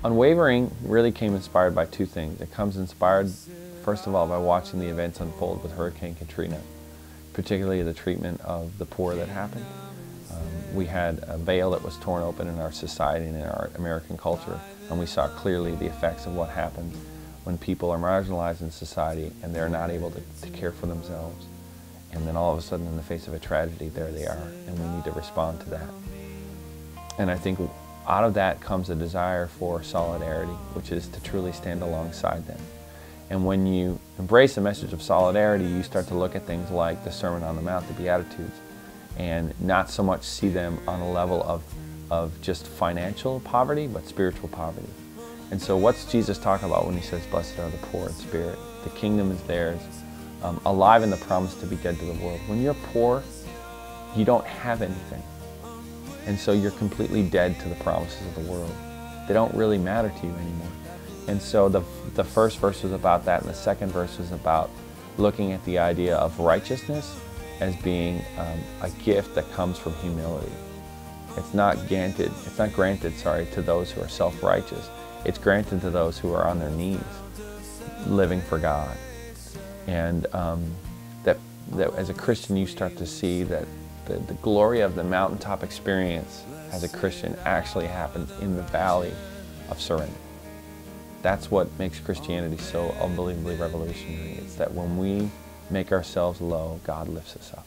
Unwavering really came inspired by two things. It comes inspired, first of all, by watching the events unfold with Hurricane Katrina, particularly the treatment of the poor that happened. We had a veil that was torn open in our society and in our American culture, and we saw clearly the effects of what happens when people are marginalized in society and they're not able to care for themselves. And then all of a sudden, in the face of a tragedy, there they are, and we need to respond to that. And I think out of that comes a desire for solidarity, which is to truly stand alongside them. And when you embrace the message of solidarity, you start to look at things like the Sermon on the Mount, the Beatitudes, and not so much see them on a level of just financial poverty, but spiritual poverty. And so what's Jesus talking about when he says, blessed are the poor in spirit? The kingdom is theirs, alive in the promise to be dead to the world. When you're poor, you don't have anything. And so you're completely dead to the promises of the world. They don't really matter to you anymore. And so the first verse was about that, and the second verse was about looking at the idea of righteousness as being a gift that comes from humility. It's not granted to those who are self-righteous. It's granted to those who are on their knees, living for God. And that as a Christian, you start to see that the glory of the mountaintop experience as a Christian actually happens in the valley of surrender. That's what makes Christianity so unbelievably revolutionary. It's that when we make ourselves low, God lifts us up.